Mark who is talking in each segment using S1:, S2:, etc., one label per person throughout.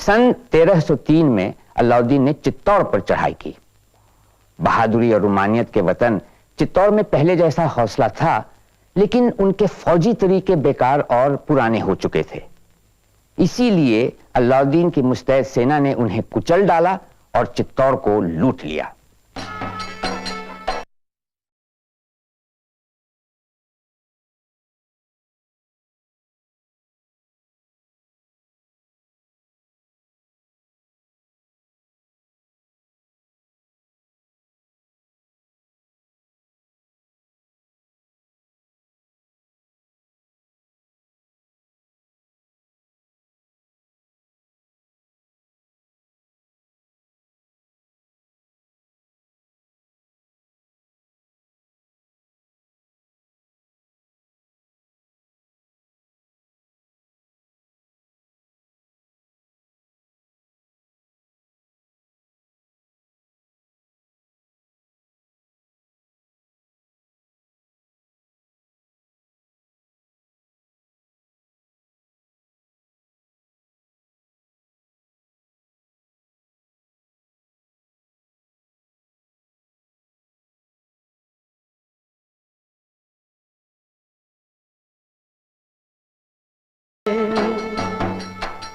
S1: सन 1303 में अलाउद्दीन ने चित्तौड़ पर चढ़ाई की। बहादुरी और रुमानियत के वतन चित्तौड़ में पहले जैसा हौसला था, लेकिन उनके फौजी तरीके बेकार और पुराने हो चुके थे। इसीलिए अलाउद्दीन की मुस्तैद सेना ने उन्हें कुचल डाला और चित्तौड़ को लूट लिया।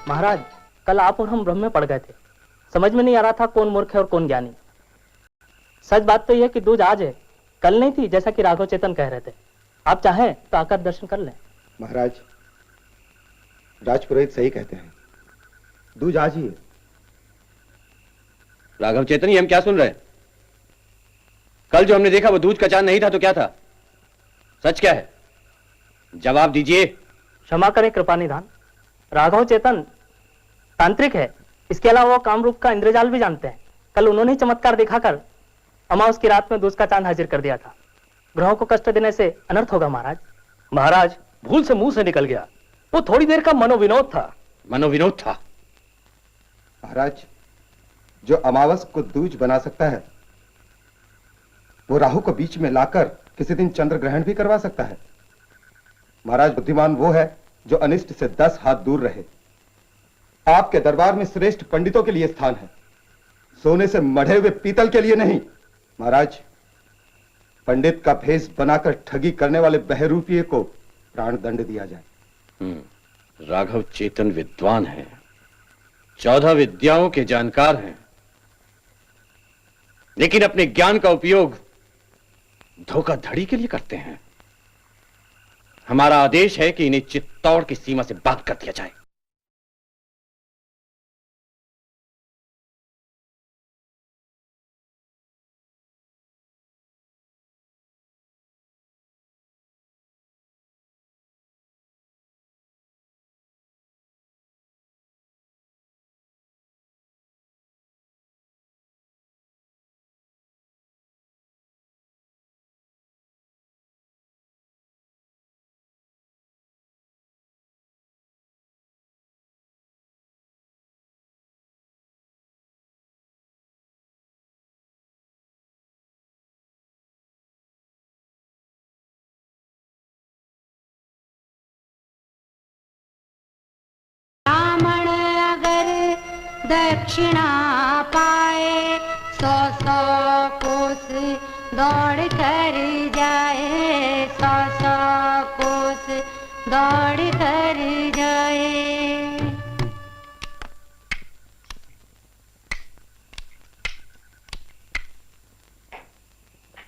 S2: महाराज, कल आप और हम भ्रम में पड़ गए थे। समझ में नहीं आ रहा था कौन मूर्ख है और कौन ज्ञानी। सच बात तो यह है कि दूज आज है, कल नहीं थी, जैसा कि राघव चेतन कह रहे थे। आप चाहें तो आकर दर्शन कर लें।
S3: महाराज, राजपुरोहित सही कहते हैं, दूज आज ही है।
S4: राघव चेतन, ये हम क्या सुन रहे हैं? कल जो हमने देखा वो दूज का चांद नहीं था तो क्या था? सच क्या है? जवाब दीजिए।
S2: क्षमा करें कृपानिधान, राघव चेतन तांत्रिक है। इसके अलावा वो कामरूप का इंद्रजाल भी जानते हैं। कल उन्होंने चमत्कार दिखाकर अमावस की रात में दूज का चांद हाजिर कर दिया था। ग्रहों को कष्ट देने से अनर्थ होगा महाराज।
S5: महाराज, भूल से मुंह से निकल गया, वो थोड़ी देर का मनोविनोद था।
S4: मनोविनोद था?
S3: महाराज, जो अमावस को दूज बना सकता है वो राहु को बीच में लाकर किसी दिन चंद्र ग्रहण भी करवा सकता है। महाराज, बुद्धिमान वो है जो अनिष्ट से 10 हाथ दूर रहे। आपके दरबार में श्रेष्ठ पंडितों के लिए स्थान है, सोने से मढ़े हुए पीतल के लिए नहीं। महाराज, पंडित का भेष बनाकर ठगी करने वाले बहरूपिये को प्राण दंड दिया जाए।
S4: राघव चेतन विद्वान है, 14 विद्याओं के जानकार हैं, लेकिन अपने ज्ञान का उपयोग धोखाधड़ी के लिए करते हैं। हमारा आदेश है कि इन्हें चित्तौड़ की सीमा से बात कर दिया जाए।
S6: दक्षिणा पाए 100 कोस दौड़ कर जाए, 100 कोस दौड़ कर जाए।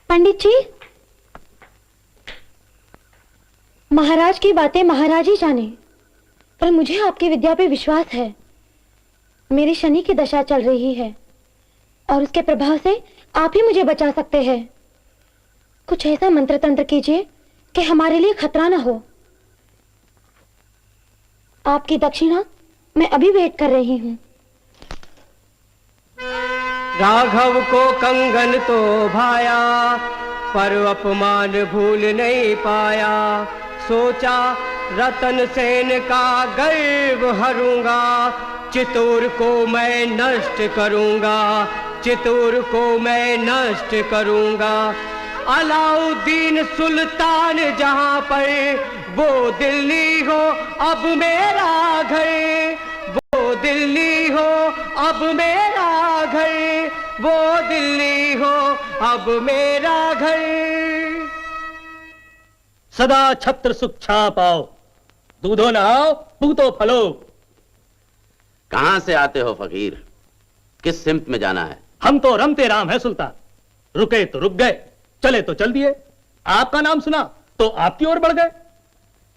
S6: पंडित जी, महाराज की बातें महाराज ही जाने, पर मुझे आपकी विद्या पे विश्वास है। मेरी शनि की दशा चल रही है और उसके प्रभाव से आप ही मुझे बचा सकते हैं। कुछ ऐसा मंत्र तंत्र कीजिए कि हमारे लिए खतरा ना हो। आपकी दक्षिणा मैं अभी वेट कर रही हूँ।
S7: राघव को कंगन तो भाया, पर अपमान भूल नहीं पाया। सोचा रतन सेन का गर्व हरूंगा, चित्तौड़ को मैं नष्ट करूंगा, चित्तौड़ को मैं नष्ट करूंगा। अलाउद्दीन सुल्तान जहां पर, वो दिल्ली हो अब मेरा घर, वो दिल्ली हो अब मेरा घर, वो दिल्ली हो अब मेरा घर।
S5: सदा छत्र सुख छा पाओ, दूधो नहाओ पूतो फलो।
S8: कहां से आते हो फकीर? किस सिमत में जाना है?
S5: हम तो रमते राम है सुल्तान, रुके तो रुक गए, चले तो चल दिए। आपका नाम सुना तो आपकी ओर बढ़ गए।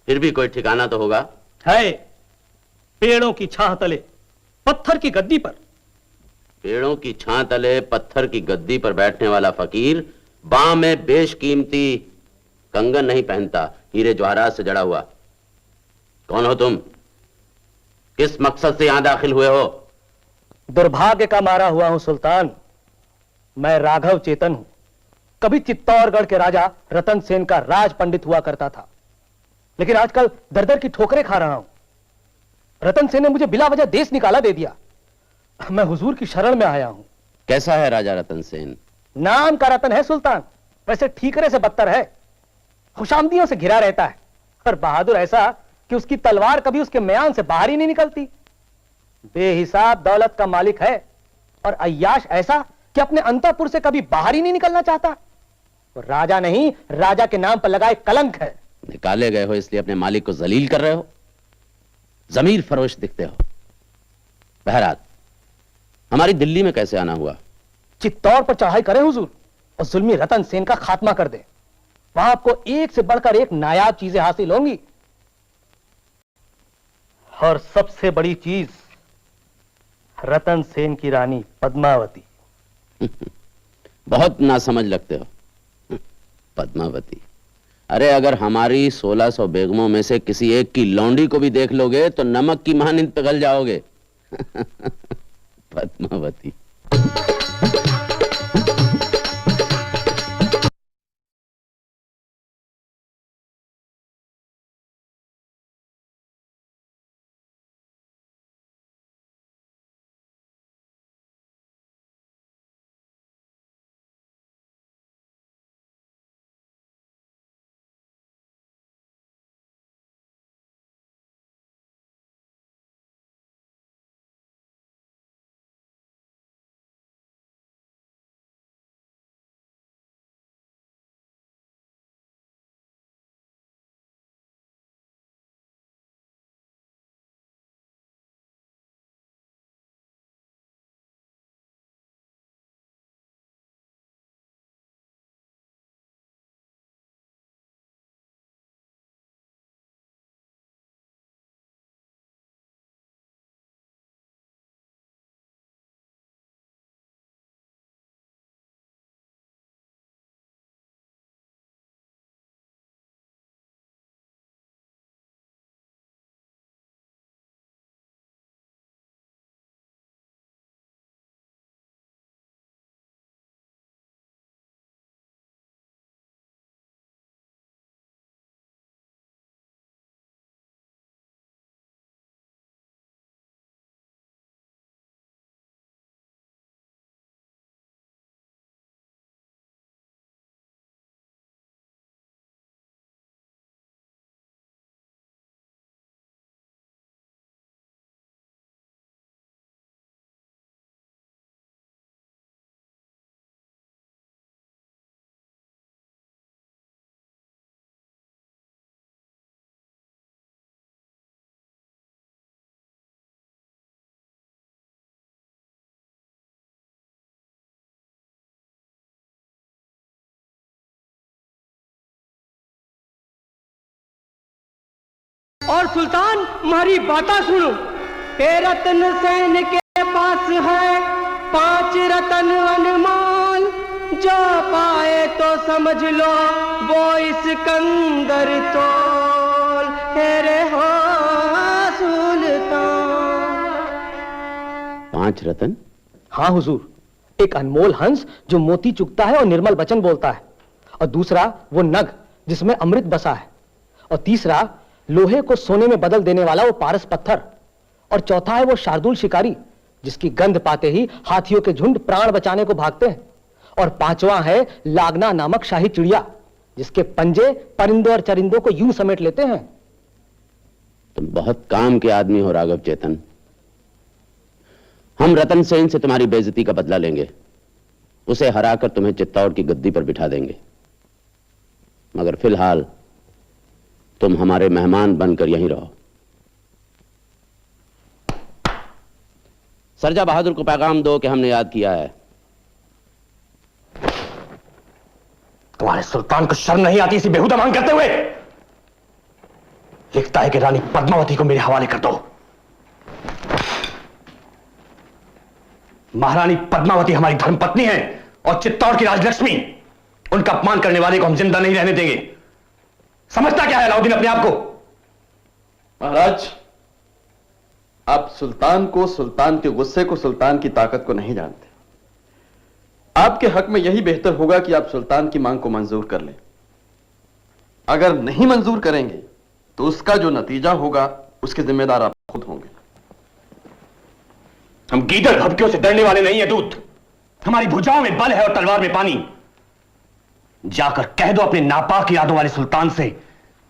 S8: फिर भी कोई ठिकाना तो होगा?
S5: है, पेड़ों की छाह तले पत्थर की गद्दी पर।
S8: पेड़ों की छां तले पत्थर की गद्दी पर बैठने वाला फकीर बाह में बेशकीमती कंगन नहीं पहनता, हीरे जवाहरात से जड़ा हुआ। कौन हो तुम? किस मकसद से यहां दाखिल हुए हो?
S5: दुर्भाग्य का मारा हुआ हूं सुल्तान, मैं राघव चेतन हूं। कभी चित्तौड़गढ़ के राजा रतन सेन का राज पंडित हुआ करता था, लेकिन आजकल दर दर की ठोकरें खा रहा हूं। रतन सेन ने मुझे बिला वजह देश निकाला दे दिया। मैं हुजूर की शरण में आया हूं।
S8: कैसा है राजा रतन सेन?
S5: नाम का रतन है सुल्तान, वैसे ठीकरे से बदतर है। खुशामदियों से घिरा रहता है, और बहादुर ऐसा कि उसकी तलवार कभी उसके म्यान से बाहर ही नहीं निकलती। बेहिसाब दौलत का मालिक है, और अय्याश ऐसा कि अपने अंतःपुर से कभी बाहर ही नहीं निकलना चाहता। वो राजा नहीं, राजा के नाम पर लगाए कलंक है।
S8: निकाले गए हो इसलिए अपने मालिक को जलील कर रहे हो? जमीर फरोश दिखते हो। बहरहाल, हमारी दिल्ली में कैसे आना हुआ?
S5: चित्तौड़ पर चढ़ाई करें हुजूर, और जुल्मी रतन सेन का खात्मा कर दे। वहां आपको एक से बढ़कर एक नायाब चीजें हासिल होंगी, और सबसे बड़ी चीज रतन सेन की रानी पद्मावती।
S8: बहुत नासमझ लगते हो। पद्मावती, अरे अगर हमारी 1600 बेगमों में से किसी एक की लौंडी को भी देख लोगे तो नमक की मानिंद पिघल जाओगे। पद्मावती।
S7: और सुल्तान हमारी बातें सुनो। के रतन सेन के पास है 5 रतन अनमोल, जो पाए तो समझ लो वो इस्कंदर तोल। तेरे हो सुल्तान।
S8: 5 रतन?
S5: हाँ हुजूर, एक अनमोल हंस जो मोती चुगता है और निर्मल वचन बोलता है, और दूसरा वो नग जिसमें अमृत बसा है, और तीसरा लोहे को सोने में बदल देने वाला वो पारस पत्थर, और चौथा है वो शार्दुल शिकारी जिसकी गंध पाते ही हाथियों के झुंड प्राण बचाने को भागते हैं, और पांचवा है लागना नामक शाही चिड़िया जिसके पंजे परिंदों और चरिंदों को यूं समेट लेते हैं।
S8: तुम बहुत काम के आदमी हो राघव चेतन। हम रतन सेन से तुम्हारी बेइज्जती का बदला लेंगे, उसे हराकर तुम्हें चित्तौड़ की गद्दी पर बिठा देंगे। मगर फिलहाल तुम हमारे मेहमान बनकर यहीं रहो। सरजा बहादुर को पैगाम दो कि हमने याद किया है।
S5: तुम्हारे सुल्तान को शर्म नहीं आती इसी बेहुदा मांग करते हुए? लिखता है कि रानी पद्मावती को मेरे हवाले कर दो। महारानी पद्मावती हमारी धर्मपत्नी है और चित्तौड़ की राजलक्ष्मी। उनका अपमान करने वाले को हम जिंदा नहीं रहने देंगे। समझता क्या है अलाउद्दीन अपने आप को?
S9: महाराज, आप सुल्तान को, सुल्तान के गुस्से को, सुल्तान की ताकत को नहीं जानते। आपके हक में यही बेहतर होगा कि आप सुल्तान की मांग को मंजूर कर लें। अगर नहीं मंजूर करेंगे तो उसका जो नतीजा होगा उसके जिम्मेदार आप खुद होंगे।
S5: हम गीदड़ भभकियों से डरने वाले नहीं है दूत। हमारी भुजाओं में बल है और तलवार में पानी। जाकर कह दो अपने नापाक यादों वाले सुल्तान से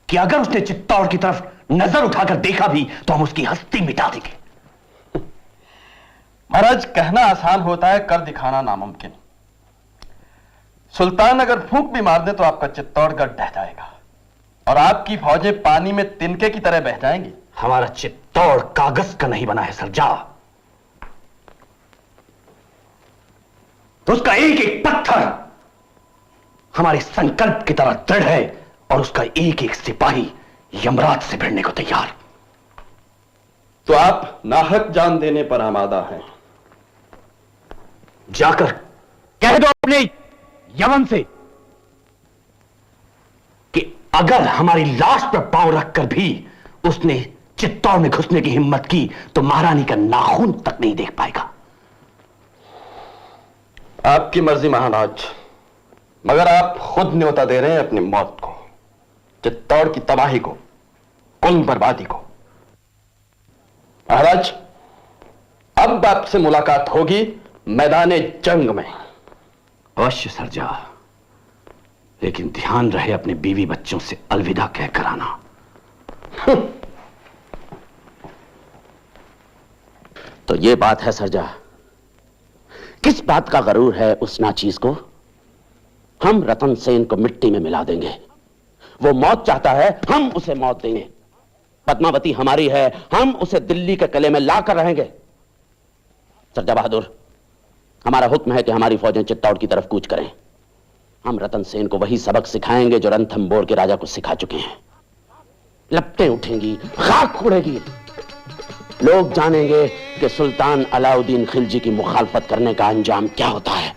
S5: कि अगर उसने चित्तौड़ की तरफ नजर उठाकर देखा भी तो हम उसकी हस्ती मिटा देंगे।
S9: महाराज, कहना आसान होता है, कर दिखाना नामुमकिन। सुल्तान अगर फूंक भी मार दे तो आपका चित्तौड़गढ़ ढह जाएगा और आपकी फौजें पानी में तिनके की तरह बह जाएंगी।
S5: हमारा चित्तौड़ कागज का नहीं बना है सरजा, तो उसका एक एक पत्थर हमारे संकल्प की तरह दृढ़ है और उसका एक एक सिपाही यमराज से भिड़ने को तैयार।
S9: तो आप नाहक जान देने पर आमादा हैं।
S5: जाकर कह दो अपने यमन से कि अगर हमारी लाश पर पांव रखकर भी उसने चित्तौड़ में घुसने की हिम्मत की तो महारानी का नाखून तक नहीं देख पाएगा।
S9: आपकी मर्जी महाराज, मगर आप खुद न्योता दे रहे हैं अपनी मौत को, चित्तौड़ की तबाही को, कुल बर्बादी को। महाराज, अब आपसे मुलाकात होगी मैदाने जंग में।
S5: अवश्य सरजा, लेकिन ध्यान रहे अपने बीवी बच्चों से अलविदा कहकर आना।
S8: तो ये बात है सरजा, किस बात का गरूर है उस नाचीज को? हम रतन सेन को मिट्टी में मिला देंगे। वो मौत चाहता है, हम उसे मौत देंगे। पद्मावती हमारी है, हम उसे दिल्ली के किले में लाकर रहेंगे। सरजा बहादुर, हमारा हुक्म है कि हमारी फौजें चित्तौड़ की तरफ कूच करें। हम रतन सेन को वही सबक सिखाएंगे जो रणथंबोर के राजा को सिखा चुके हैं। लपटें उठेंगी, खाक उड़ेगी, लोग जानेंगे कि सुल्तान अलाउद्दीन खिलजी की मुखालफत करने का अंजाम क्या होता है।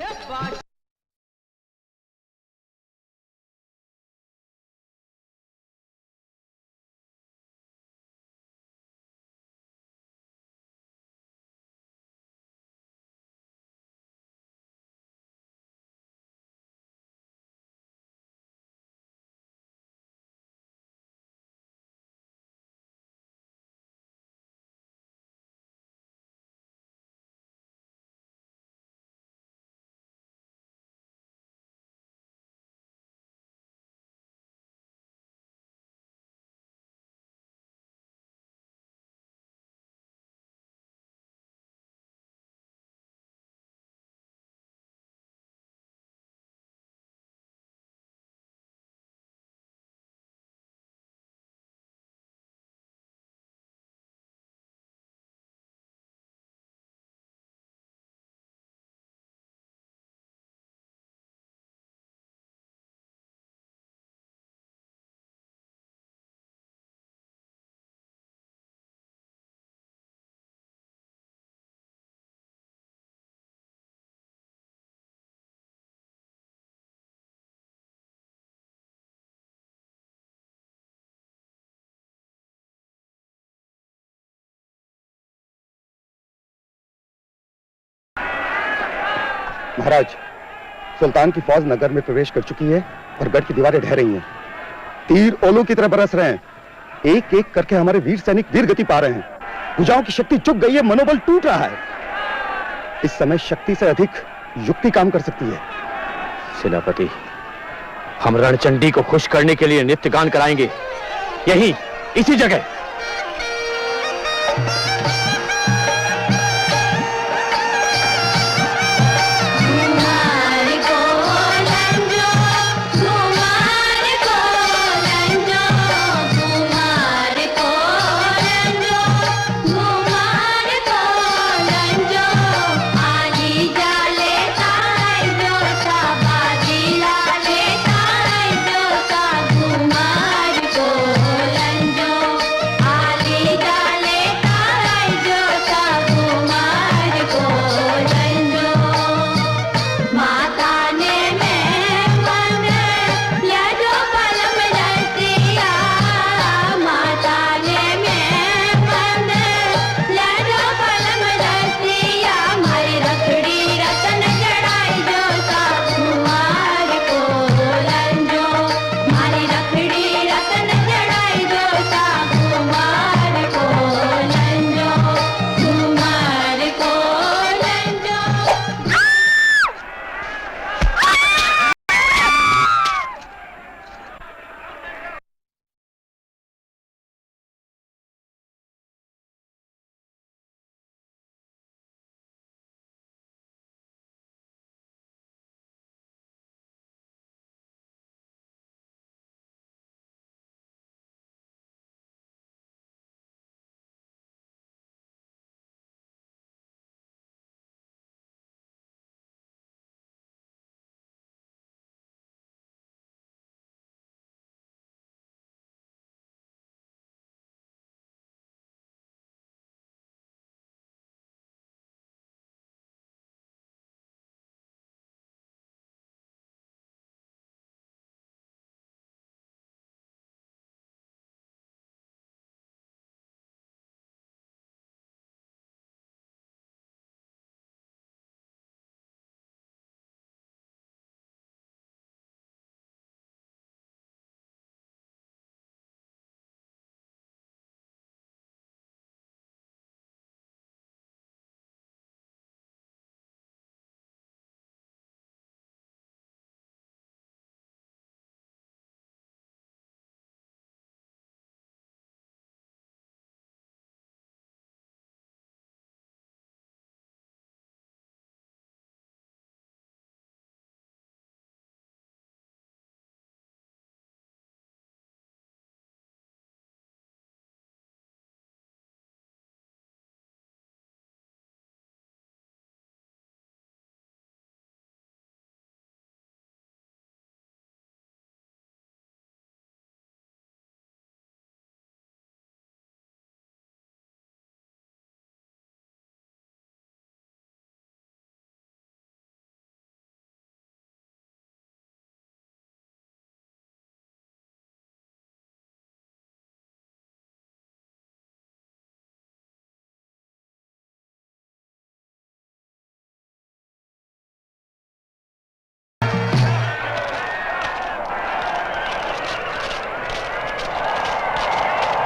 S3: महाराज, सुल्तान की फौज नगर में प्रवेश कर चुकी है और गढ़ की दीवारें ढह रही हैं। तीर ओलों की तरह बरस रहे हैं। एक एक करके हमारे वीर सैनिक वीर गति पा रहे हैं। भुजाओं की शक्ति चुक गई है, मनोबल टूट रहा है। इस समय शक्ति से अधिक युक्ति काम कर सकती है।
S5: सेनापति, हम रणचंडी को खुश करने के लिए नृत्य गान कराएंगे, यही इसी जगह।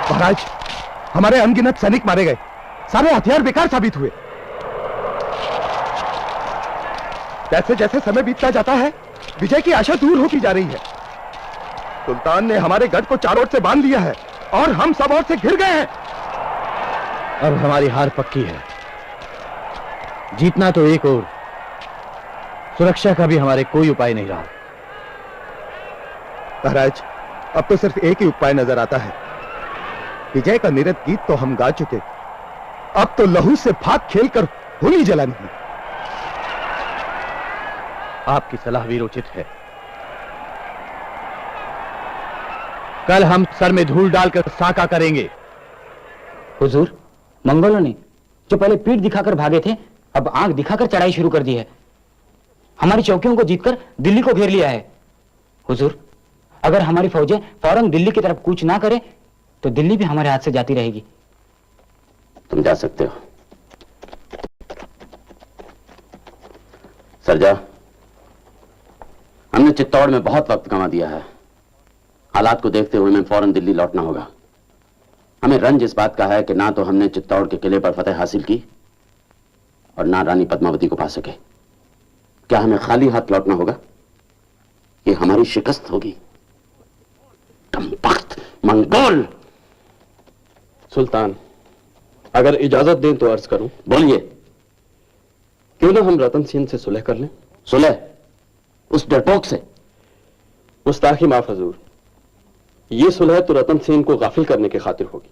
S3: महाराज, हमारे अनगिनत सैनिक मारे गए, सारे हथियार बेकार साबित हुए। जैसे जैसे समय बीतता जाता है, विजय की आशा दूर होती जा रही है। सुल्तान ने हमारे गढ़ को चारों ओर से बांध लिया है और हम सब ओर से घिर गए हैं।
S10: अब हमारी हार पक्की है। जीतना तो एक और, सुरक्षा का भी हमारे कोई उपाय नहीं रहा।
S3: महाराज, अब तो सिर्फ एक ही उपाय नजर आता है। विजय का निरत गीत तो हम गा चुके, अब तो लहू से फाक खेलकर होली जलानी है।
S10: आपकी सलाह वीरोचित है। कल हम सर में धूल डालकर साका करेंगे।
S1: हुजूर, मंगोलों ने जो पहले पीठ दिखाकर भागे थे, अब आंख दिखाकर चढ़ाई शुरू कर दी है। हमारी चौकियों को जीतकर दिल्ली को घेर लिया है। हुजूर, अगर हमारी फौजें फौरन दिल्ली की तरफ कूच ना करें तो दिल्ली भी हमारे हाथ से जाती रहेगी।
S8: तुम जा सकते हो। सरजा, हमने चित्तौड़ में बहुत वक्त गंवा दिया है। हालात को देखते हुए हमें फौरन दिल्ली लौटना होगा। हमें रंज इस बात का है कि ना तो हमने चित्तौड़ के किले पर फतेह हासिल की और ना रानी पद्मावती को पा सके। क्या हमें खाली हाथ लौटना होगा? ये हमारी शिकस्त होगी। कमबख्त मंगोल!
S9: सुल्तान, अगर इजाजत दें तो अर्ज करूं।
S8: बोलिए।
S9: क्यों ना हम रतन सेन से सुलह कर लें?
S8: सुलह? उस डरपोक से?
S9: गुस्ताखी माफ हजूर। ये सुलह तो रतन सेन को गाफिल करने की खातिर होगी।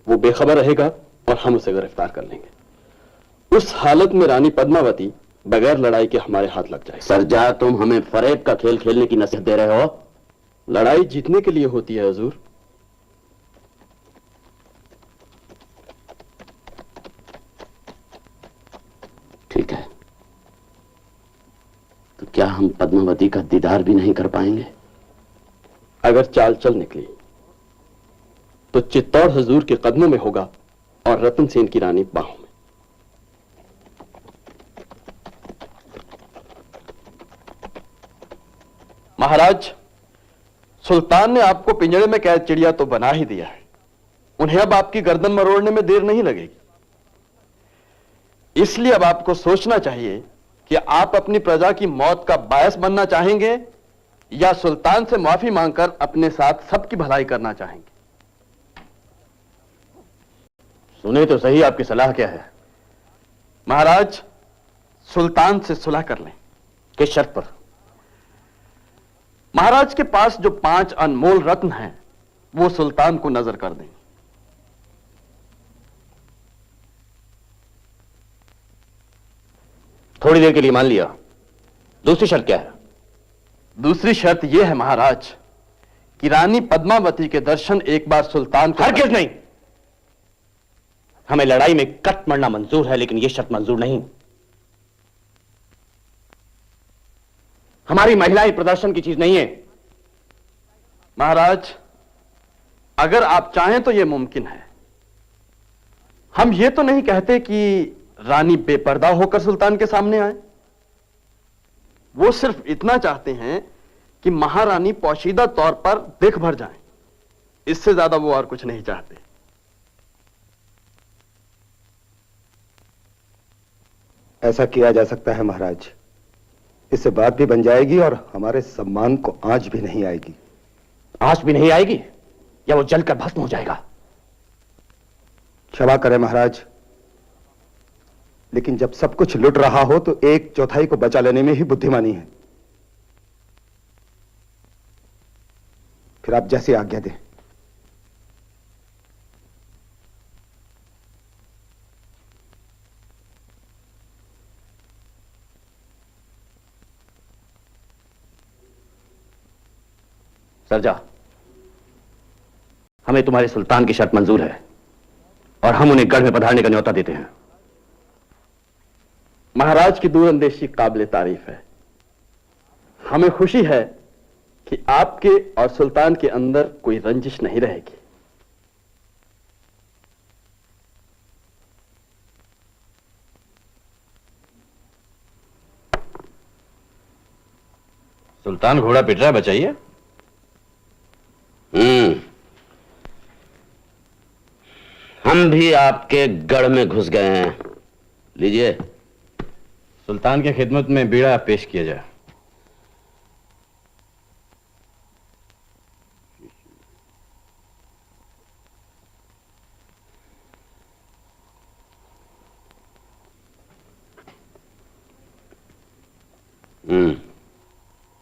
S9: वो बेखबर रहेगा और हम उसे गिरफ्तार कर लेंगे। उस हालत में रानी पद्मावती बगैर लड़ाई के हमारे हाथ लग जाए।
S8: सरजा, तुम हमें फरेब का खेल खेलने की नसीहत दे रहे हो?
S9: लड़ाई जीतने के लिए होती है हजूर।
S8: ठीक है, तो क्या हम पद्मावती का दीदार भी नहीं कर पाएंगे?
S9: अगर चाल चल निकली तो चित्तौड़ हजूर के कदमों में होगा और रतन सेन की रानी बाहों में। महाराज, सुल्तान ने आपको पिंजड़े में कैद चिड़िया तो बना ही दिया है। उन्हें अब आपकी गर्दन मरोड़ने में देर नहीं लगेगी। इसलिए अब आपको सोचना चाहिए कि आप अपनी प्रजा की मौत का बायस बनना चाहेंगे या सुल्तान से माफी मांगकर अपने साथ सबकी भलाई करना चाहेंगे।
S8: सुने तो सही, आपकी सलाह क्या है?
S9: महाराज, सुल्तान से सुलह कर लें।
S8: किस शर्त पर?
S9: महाराज के पास जो 5 अनमोल रत्न हैं वो सुल्तान को नजर कर दें।
S8: थोड़ी देर के लिए मान लिया, दूसरी शर्त क्या है?
S9: दूसरी शर्त यह है महाराज कि रानी पद्मावती के दर्शन एक बार सुल्तान को
S8: हरगिज़ नहीं। हमें लड़ाई में कट मरना मंजूर है, लेकिन यह शर्त मंजूर नहीं। हमारी महिलाएं प्रदर्शन की चीज नहीं है।
S9: महाराज, अगर आप चाहें तो यह मुमकिन है। हम यह तो नहीं कहते कि रानी बेपर्दा होकर सुल्तान के सामने आए। वो सिर्फ इतना चाहते हैं कि महारानी पोशीदा तौर पर दिख भर जाएं। इससे ज्यादा वो और कुछ नहीं चाहते।
S3: ऐसा किया जा सकता है महाराज। इससे बात भी बन जाएगी और हमारे सम्मान को आंच भी नहीं आएगी।
S8: आंच भी नहीं आएगी या वो जलकर भस्म हो जाएगा?
S3: क्षमा करें महाराज, लेकिन जब सब कुछ लुट रहा हो तो 1/4 को बचा लेने में ही बुद्धिमानी है। फिर आप जैसी आज्ञा दें।
S8: सरजा, हमें तुम्हारे सुल्तान की शर्त मंजूर है और हम उन्हें गढ़ में पधारने का न्योता देते हैं।
S9: महाराज की दूरंदेशी काबिल तारीफ है। हमें खुशी है कि आपके और सुल्तान के अंदर कोई रंजिश नहीं रहेगी।
S4: सुल्तान घोड़ा पिट रहा है, बचाइए।
S8: हम भी आपके गढ़ में घुस गए हैं। लीजिए।
S4: सुल्तान के खिदमत में बीड़ा पेश किया जाए।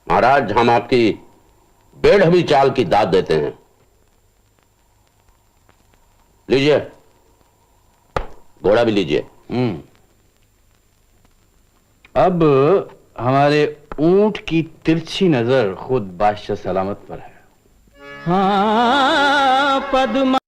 S8: महाराज, हम आपकी बेढमी चाल की दाद देते हैं। लीजिए, घोड़ा भी लीजिए।
S4: अब हमारे ऊंट की तिरछी नजर खुद बादशाह सलामत पर है।
S7: हाँ पद्मा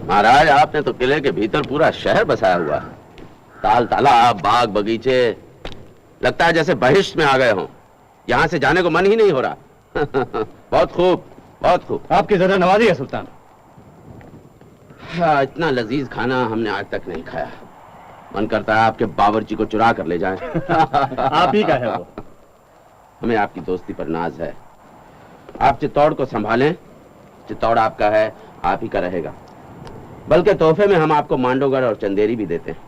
S8: महाराज, आपने तो किले के भीतर पूरा शहर बसाया हुआ है। ताल तालाब, बाग बगीचे, लगता है जैसे बहिष्ट में आ गए हों। यहां से जाने को मन ही नहीं हो रहा। बहुत खूब, बहुत खूब।
S4: आपकी जरा नवाजी है सुल्तान।
S8: हाँ, इतना लजीज खाना हमने आज तक नहीं खाया। मन करता है आपके बावर्ची को चुरा कर ले जाएं।
S4: आप ही का है वो।
S8: हमें आपकी दोस्ती पर नाज है। आप चित्तौड़ को संभालें। चित्तौड़ आपका है, आप ही का रहेगा। बल्कि तोहफे में हम आपको मांडोगढ़ और चंदेरी भी देते हैं।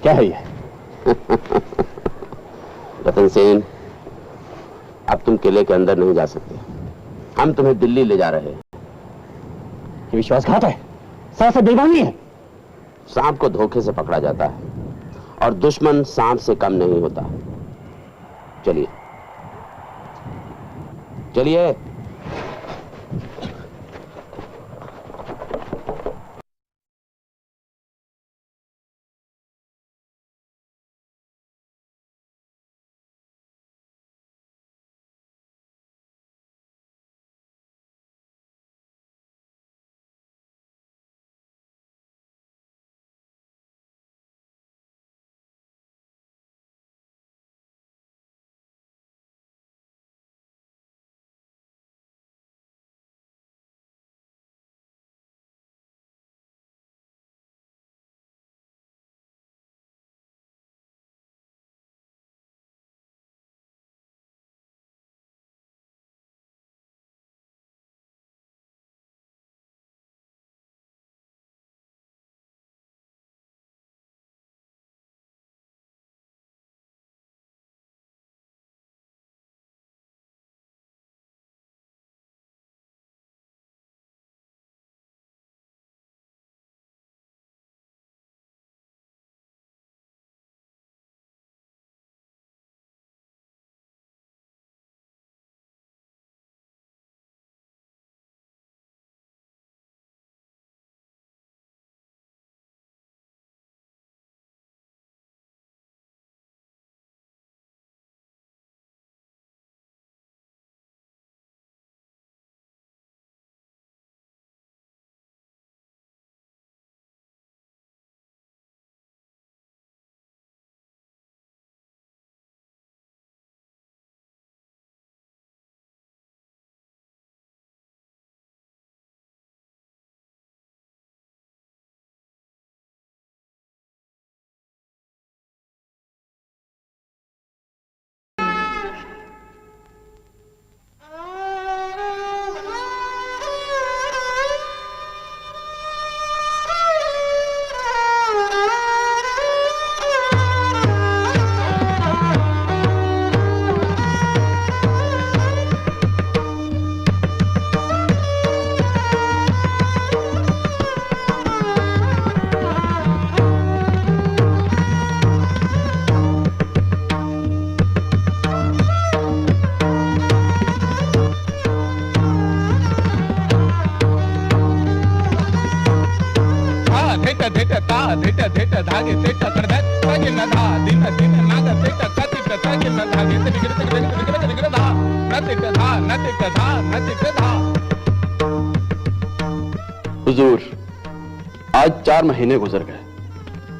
S4: क्या है ये?
S8: रतन सेन, अब तुम किले के अंदर नहीं जा सकते। हम तुम्हें दिल्ली ले जा रहे हैं।
S4: ये विश्वासघात है, सरासर बेईमानी है।
S8: सांप को धोखे से पकड़ा जाता है और दुश्मन सांप से कम नहीं होता। चलिए चलिए।
S10: सेट सेट धागे सेट करदत तागे न धा दिन दिन नाग सेट कति तागे न धागे ते बिगड़ धा नतिक धा नतिक धा नतिक धा।
S9: हुजूर, आज 4 महीने गुजर गए।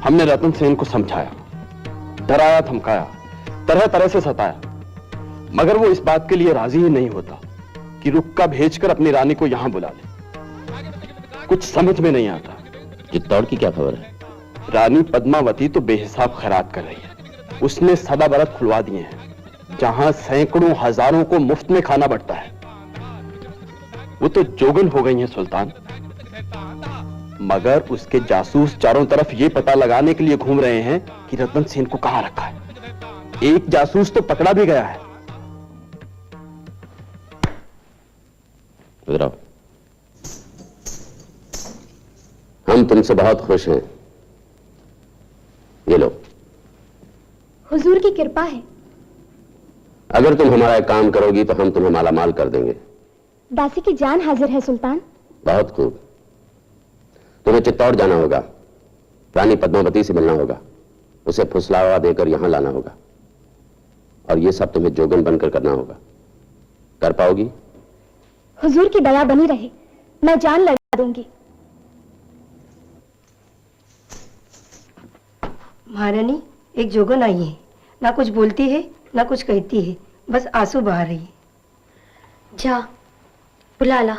S9: हमने रतन सेन को समझाया, डराया, धमकाया, तरह तरह से सताया, मगर वो इस बात के लिए राजी ही नहीं होता कि रुक्का भेजकर अपनी रानी को यहां बुला ले। कुछ समझ में नहीं आता।
S8: चित्तौड़ की क्या खबर है?
S9: रानी पद्मावती तो बेहिसाब खैरात कर रही है। उसने सदा बरत खुलवा दिए हैं, जहां सैकड़ों हजारों को मुफ्त में खाना बढ़ता है। वो तो जोगन हो गई है सुल्तान, मगर उसके जासूस चारों तरफ ये पता लगाने के लिए घूम रहे हैं कि रतन सेन को कहां रखा है। एक जासूस तो पकड़ा भी गया है।
S8: इधर आओ। हम तुमसे बहुत खुश हैं। ये लो।
S6: हुजूर की कृपा है।
S8: अगर तुम हमारा एक काम करोगी तो हम तुम्हें मालामाल कर देंगे।
S6: दासी की जान हाजिर है सुल्तान।
S8: बहुत खूब। तुम्हें चित्तौड़ जाना होगा, रानी पद्मावती से मिलना होगा, उसे फुसलावा देकर यहां लाना होगा, और ये सब तुम्हें जोगन बनकर करना होगा। कर पाओगी?
S6: हुजूर की दया बनी रहे, मैं जान लगा दूंगी।
S11: महारानी, एक जोगन आई है, ना कुछ बोलती है ना कुछ कहती है, बस आंसू बहा रही है।
S6: जा बुला ला।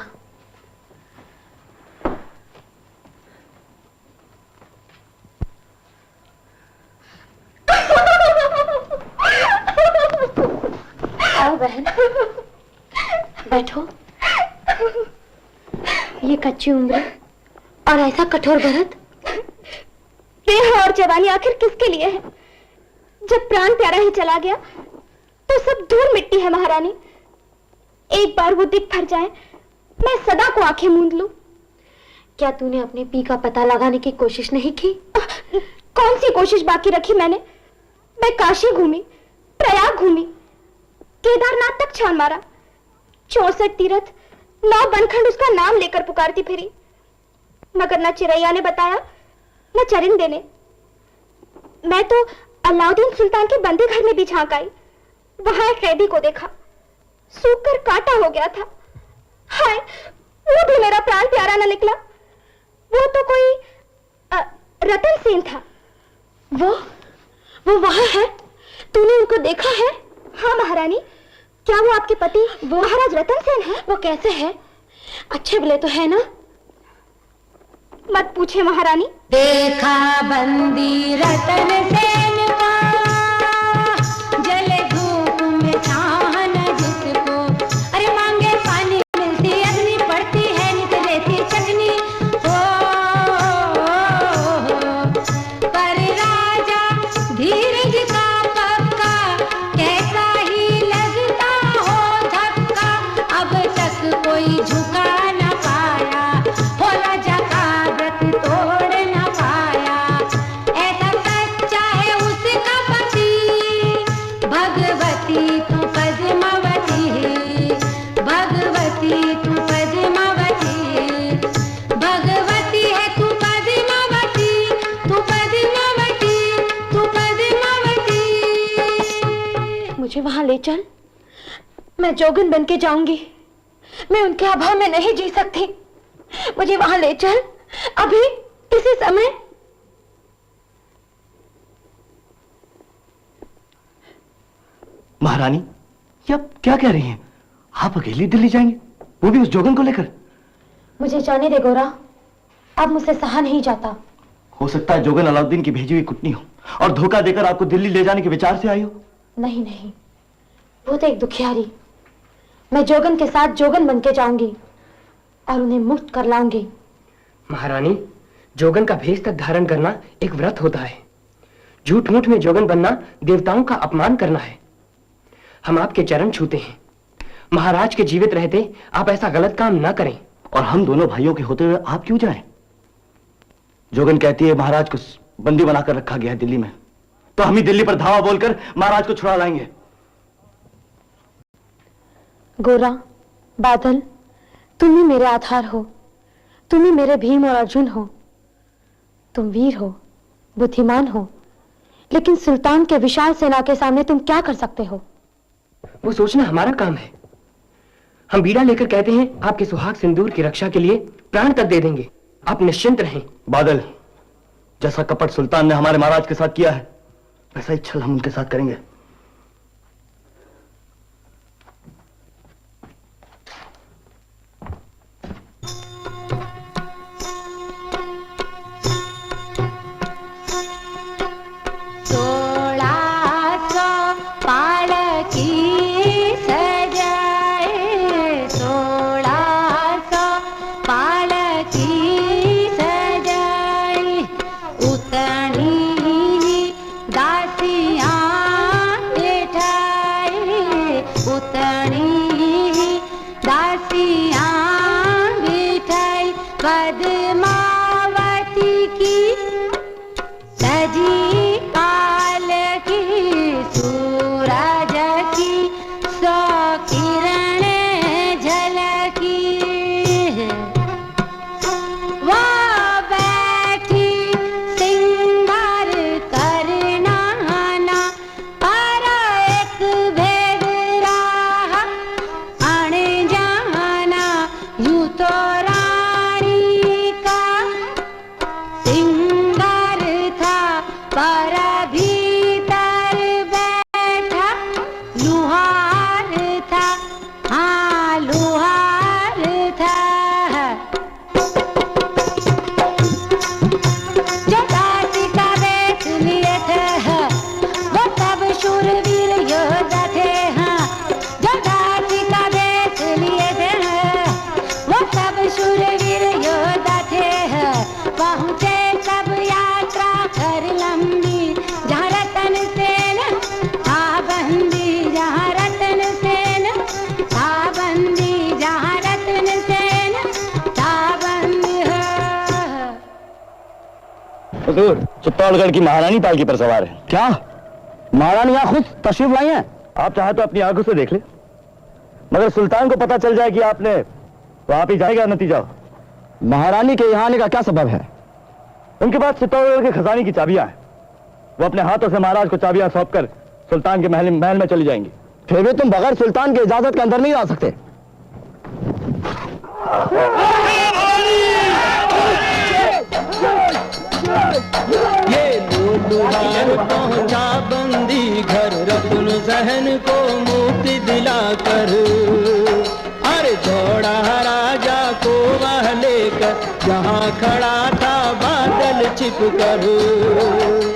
S6: आओ बहन, बैठो। ये कच्ची उम्र और ऐसा कठोर भरत, देह और जवानी आखिर किसके लिए है? जब प्राण प्यारा ही चला गया तो सब धूल मिट्टी है महारानी। एक बार वो दिख फर जाए, मैं सदा को आंखें मूंद लूं। क्या तूने अपने पी का पता लगाने की कोशिश नहीं की? कौन सी कोशिश बाकी रखी मैंने? मैं काशी घूमी, प्रयाग घूमी, केदारनाथ तक छान मारा, 64 तीर्थ, 9 बनखंड उसका नाम लेकर पुकारती फिरी, मगर न चिरैया ने बताया न चरिंदे ने। मैं तो अलाउद्दीन सुल्तान के बंदी घर में भी झांक आई, वहां एक कैदी को देखा, सूखकर काटा हो गया था। हाय, वो भी मेरा प्राण प्यारा न निकला। वो तो कोई रतन सेन था। वो वहां है? तूने उनको देखा है? हाँ महारानी। क्या वो आपके पति वो महाराज रतन सेन है? वो कैसे है? अच्छे भले तो है ना? मत पूछे महारानी।
S12: देखा बंदी रतन सेन का, जले धूप में छान जिसको, अरे मांगे पानी मिलती अग्नि, पड़ती है नित रेती चकनी। ओ पर राजा धीरज का पक्का, कैसा ही लगता हो धक्का, अब तक कोई झुका न पाया, हो राजा का व्रत तोड़ न पाया। ऐसा सच्चा है उसका पति, भगवती तू पद्मावती, भगवती तू पद्मावती, भगवती है तू पद्मावती, तू पद्मावती, तू पद्मावती।
S6: मुझे वहां ले चल, मैं जोगन बन के जाऊंगी। मैं उनके अभाव में नहीं जी सकती। मुझे वहां ले चल, अभी, इसी समय।
S5: महारानी, ये आप क्या कह रही हैं? आप अकेली दिल्ली जाएंगे, वो भी उस जोगन को लेकर?
S6: मुझे जाने दे गोरा, अब मुझसे सहा नहीं जाता।
S5: हो सकता है जोगन अलाउद्दीन की भेजी हुई कुटनी हो और धोखा देकर आपको दिल्ली ले जाने के विचार से आई हो।
S6: नहीं नहीं, वो तो एक दुखियारी। मैं जोगन के साथ जोगन बन के जाऊंगी और उन्हें मुक्त कर लाऊंगी।
S5: महारानी, जोगन का भेष तक धारण करना एक व्रत होता है। झूठ मूठ में जोगन बनना देवताओं का अपमान करना है। हम आपके चरण छूते हैं। महाराज के जीवित रहते आप ऐसा गलत काम ना करें। और हम दोनों भाइयों के होते हुए आप क्यों जाएं? जोगन कहती है महाराज को बंदी बनाकर रखा गया है दिल्ली में, तो हम ही दिल्ली पर धावा बोलकर महाराज को छुड़ा लाएंगे।
S6: गोरा, बादल, तुम ही मेरे आधार हो, तुम ही मेरे भीम और अर्जुन हो। तुम वीर हो, बुद्धिमान हो, लेकिन सुल्तान के विशाल सेना के सामने तुम क्या कर सकते हो?
S5: वो सोचना हमारा काम है। हम बीड़ा लेकर कहते हैं आपके सुहाग सिंदूर की रक्षा के लिए प्राण तक दे देंगे। आप निश्चिंत रहें।
S9: बादल, जैसा कपट सुल्तान ने हमारे महाराज के साथ किया है, वैसा ही छल हम उनके साथ करेंगे। चित्तौड़गढ़ की महारानी पालकी पर सवार है।
S5: क्या महारानी यहाँ खुद तशरीफ लाई हैं?
S9: आप चाहे तो अपनी आंखों से देख ले, मगर सुल्तान को पता चल जाए कि आपने, तो आप ही जाएगा नतीजा।
S5: महारानी के यहाँ आने का क्या सबब है?
S9: उनके पास चित्तौड़गढ़ के खजाने की चाबियां हैं। वो अपने हाथों से महाराज को चाबियां सौंपकर सुल्तान के महल में चली जाएंगी।
S5: फिर भी तुम बगैर सुल्तान की इजाजत के अंदर नहीं आ सकते।
S7: ये लोहार पहुंचा बंदी घर, रत्न सहन को मुक्ति दिलाकर। अरे दौड़ा राजा को वह लेकर, जहां खड़ा था बादल छिप कर।